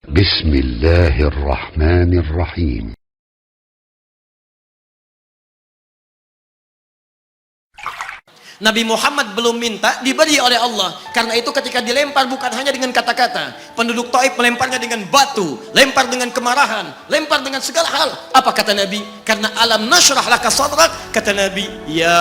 بسم الله الرحمن الرحيم. Nabi Muhammad belum minta, diberi oleh Allah. Karena itu ketika dilempar bukan hanya dengan kata-kata. Penduduk Taif melemparnya dengan batu, lempar dengan kemarahan, lempar dengan segala hal. Apa kata Nabi? Karena alam nashrah laka sadrak, kata Nabi, ya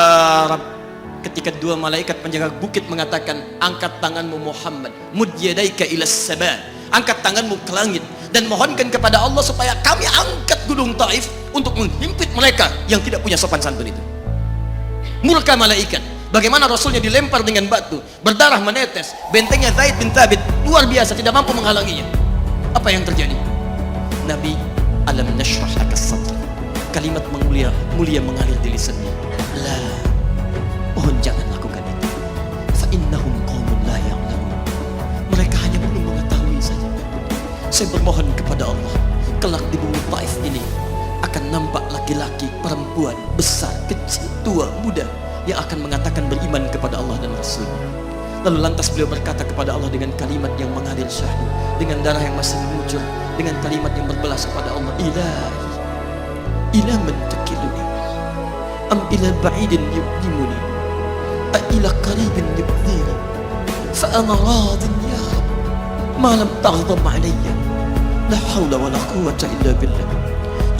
Rab. Ketika dua malaikat penjaga bukit mengatakan, angkat tanganmu Muhammad, mud yadaika ilas sama, angkat tanganmu ke langit dan mohonkan kepada Allah supaya kami angkat gunung Taif untuk menghimpit mereka yang tidak punya sopan santun itu. Murka malaikat. Bagaimana Rasulnya dilempar dengan batu, berdarah menetes, bentengnya Zaid bin Thabit luar biasa, tidak mampu menghalanginya. Apa yang terjadi? Nabi, alam nashrah laka sadrak, kalimat mulia mengalir di lisannya. La, mohon jangan lakukan itu. Fa innahum qaumun la ya'lamun. Mereka hanya belum mengetahui saja. Saya bermohon kepada Allah, kelak di bumi Taif ini akan nampak laki-laki, perempuan, besar, kecil, tua, muda yang akan mengatakan beriman kepada Allah dan Rasul. Lalu lantas beliau berkata kepada Allah dengan kalimat yang mengalir syahdu, dengan darah yang masih mengucur, dengan kalimat yang berbelas kepada Allah, Ilahi, ila man takiluni, am ila ba'idin yu'limuni, a ila qaribin yu'dhini, fa ana radin ya Rab, ma lam taghdam alayya, la hawla wa la quwwata illa billah.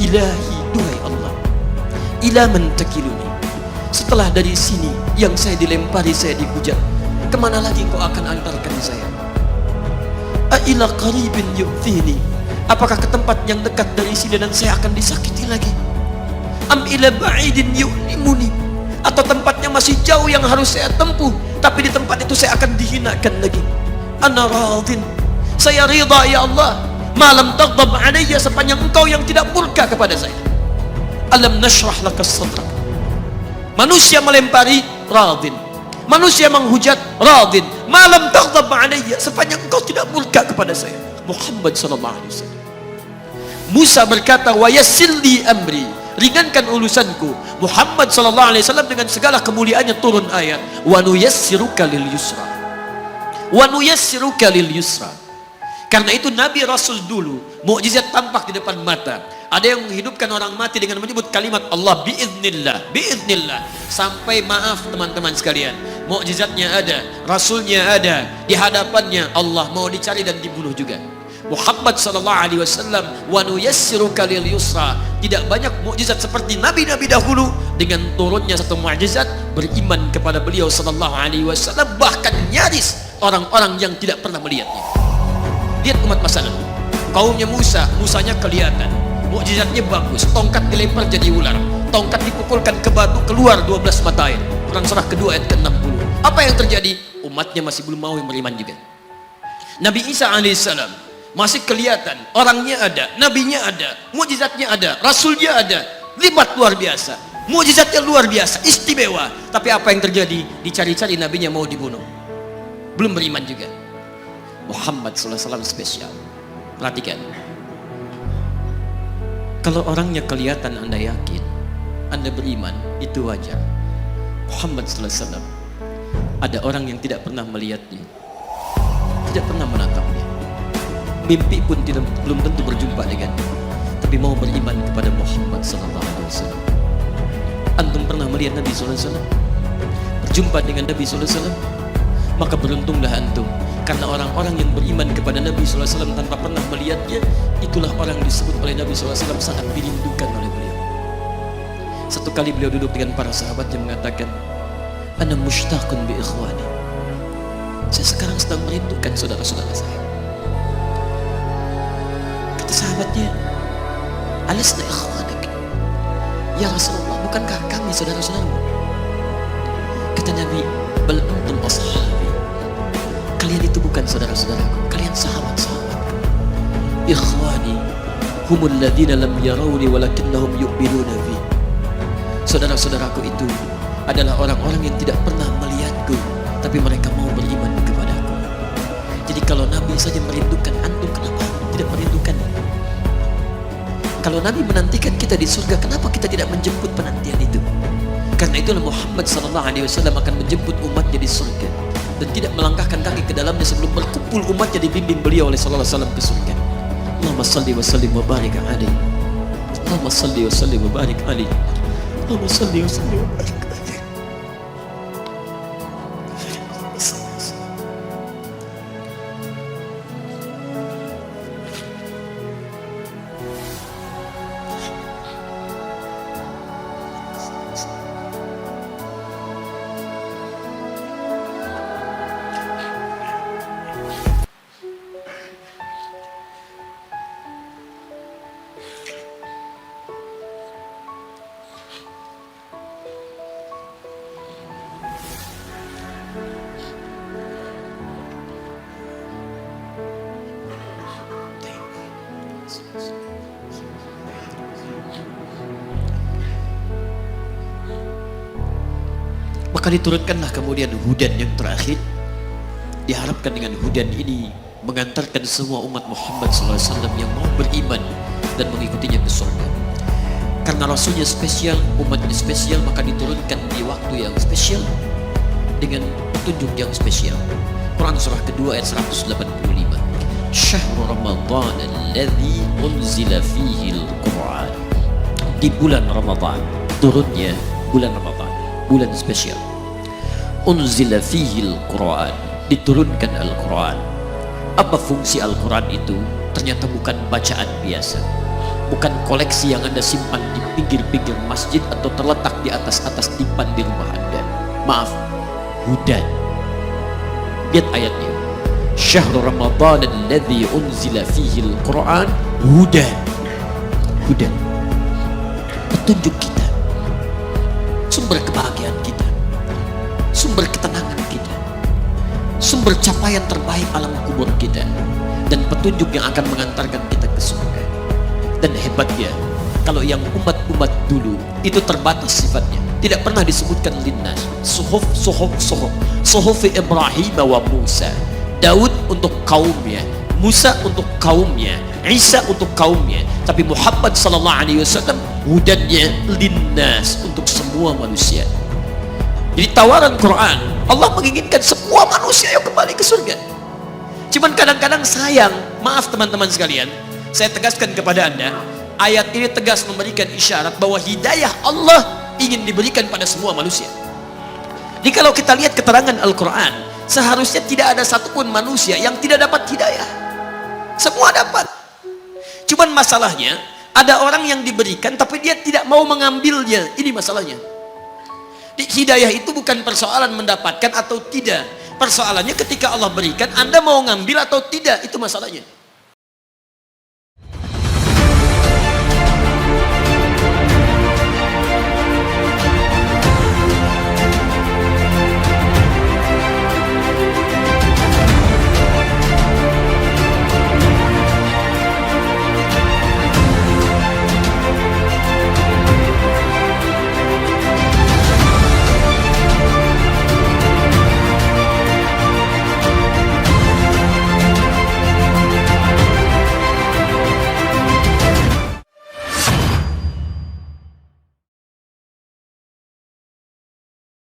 Ilahi, duhai Allah, ila man takiluni, setelah dari sini yang saya dilempari, saya dihujat, kemana lagi kau akan antarkan saya? A'ila qaribin yu'thini, apakah ke tempat yang dekat dari sini dan saya akan disakiti lagi? Am ila ba'idin yu'limuni, atau tempatnya masih jauh yang harus saya tempuh, tapi di tempat itu saya akan dihinakan lagi. Ana radin, saya ridha ya Allah, malam taghdab alayya, sepanjang engkau yang tidak murka kepada saya. Alam nashrah laka sadrak. Manusia melempari, radin. Manusia menghujat, radin. Malam taghdab alayya, sepanjang engkau tidak murka kepada saya. Muhammad sallallahu alaihi wasallam. Musa berkata, wa yassir li amri, ringankan urusanku. Muhammad sallallahu alaihi wasallam dengan segala kemuliaannya turun ayat, wa nuyassiruka lil yusra. Wa nuyassiruka lil yusra. Karena itu Nabi Rasul dulu mukjizat tampak di depan mata. Ada yang menghidupkan orang mati dengan menyebut kalimat Allah biiznillah, biiznillah. Sampai maaf teman-teman sekalian, mukjizatnya ada, Rasulnya ada, di hadapannya Allah mau dicari dan dibunuh juga. Muhammad sallallahu alaihi wasallam, wa nuyassiruka lil yusra. Tidak banyak mukjizat seperti nabi-nabi dahulu dengan turunnya satu mukjizat beriman kepada beliau sallallahu alaihi wasallam, bahkan nyaris orang-orang yang tidak pernah melihatnya. Lihat umat masa lalu, kaumnya Musa, Musanya kelihatan, mukjizatnya bagus, tongkat dilempar jadi ular, tongkat dipukulkan ke batu keluar 12 mata air. Quran surah kedua ayat ke-60. Apa yang terjadi? Umatnya masih belum mau beriman juga. Nabi Isa alaihissalam masih kelihatan, orangnya ada, nabinya ada, mukjizatnya ada, rasulnya ada, libat luar biasa, mukjizatnya luar biasa, istimewa. Tapi apa yang terjadi? Dicari-cari nabinya mau dibunuh, belum beriman juga. Muhammad sallallahu alaihi wasallam spesial. Perhatikan, kalau orangnya kelihatan Anda yakin, Anda beriman, itu wajar. Muhammad sallallahu alaihi wasallam, ada orang yang tidak pernah melihatnya, tidak pernah menatapnya, mimpi pun belum tentu berjumpa dengannya, tapi mau beriman kepada Muhammad sallallahu alaihi wasallam. Antum pernah melihat Nabi sallallahu alaihi wasallam? Berjumpa dengan Nabi sallallahu alaihi wasallam? Maka beruntunglah antum, karena orang-orang yang beriman kepada Nabi sallallahu alaihi wasallam tanpa pernah melihatnya, itulah orang disebut oleh Nabi sallallahu alaihi wasallam sangat dirindukan oleh beliau. Satu kali beliau duduk dengan para sahabatnya mengatakan, ana mushtaqun bi ikhwani, saya sekarang sedang merindukan saudara-saudara saya. Kata sahabatnya, alasna ikhwanak ya Rasulullah, bukankah kami saudara-saudaramu? Kata Nabi, bal antum ashabi, kalian itu bukan saudara-saudaraku, kalian sahabat-sahabatku. Ikhwani humul ladina lam yarawni walakinnahum yu'minuna bi. Saudara-saudaraku itu adalah orang-orang yang tidak pernah melihatku, tapi mereka mau beriman kepadaku. Jadi kalau Nabi saja merindukan antum, kenapa tidak merindukan? Kalau Nabi menantikan kita di surga, kenapa kita tidak menjemput penantian itu? Karena itulah Muhammad sallallahu alaihi wasallam akan menjemput umatnya di surga dan tidak melangkahkan kaki ke dalamnya sebelum berkumpul umatnya dibimbing beliau oleh sallallahu alaihi wasallam ke surga. Allahumma salli wa sallim wa barik alaihi. Allahumma salli wa sallim wa barik alaihi. Allahumma salli wa sallim wa barik alaihi. Maka diturunkanlah kemudian hudan yang terakhir. Diharapkan dengan hudan ini mengantarkan semua umat Muhammad SAW yang mau beriman dan mengikutinya ke surga. Karena Rasulnya spesial, umatnya spesial, maka diturunkan di waktu yang spesial dengan petunjuk yang spesial. Quran surah kedua ayat 185. Syahrul Ramadan alladzi unzila fihi al-Quran. Di bulan Ramadan turunnya bulan Ramadan, bulan spesial. Unzila fihi al-Quran, diturunkan Al-Quran. Apa fungsi Al-Quran itu? Ternyata bukan bacaan biasa, bukan koleksi yang Anda simpan di pinggir-pinggir masjid atau terletak di atas-atas dipan di rumah Anda. Maaf, hudan. Lihat ayatnya. Syahrul Ramadan alladzi unzila fihi al-Quran hudan. Hudan, petunjuk kita, sumber kebahagiaan kita, sumber ketenangan kita, sumber capaian terbaik alam kubur kita, dan petunjuk yang akan mengantarkan kita ke surga. Dan hebatnya, kalau yang umat-umat dulu itu terbatas sifatnya, tidak pernah disebutkan linnas. Suhuf Ibrahim wa Musa. Daud untuk kaumnya, Musa untuk kaumnya, Isa untuk kaumnya. Tapi Muhammad SAW hudannya linnas, untuk semua manusia. Jadi tawaran Quran, Allah menginginkan semua manusia yang kembali ke surga. Cuman kadang-kadang sayang, maaf teman-teman sekalian, saya tegaskan kepada Anda, ayat ini tegas memberikan isyarat bahwa hidayah Allah ingin diberikan pada semua manusia. Jadi kalau kita lihat keterangan Al-Quran, seharusnya tidak ada satupun manusia yang tidak dapat hidayah. Semua dapat. Cuman masalahnya, ada orang yang diberikan tapi dia tidak mau mengambilnya. Ini masalahnya. Hidayah itu bukan persoalan mendapatkan atau tidak. Persoalannya ketika Allah berikan, Anda mau ngambil atau tidak, itu masalahnya.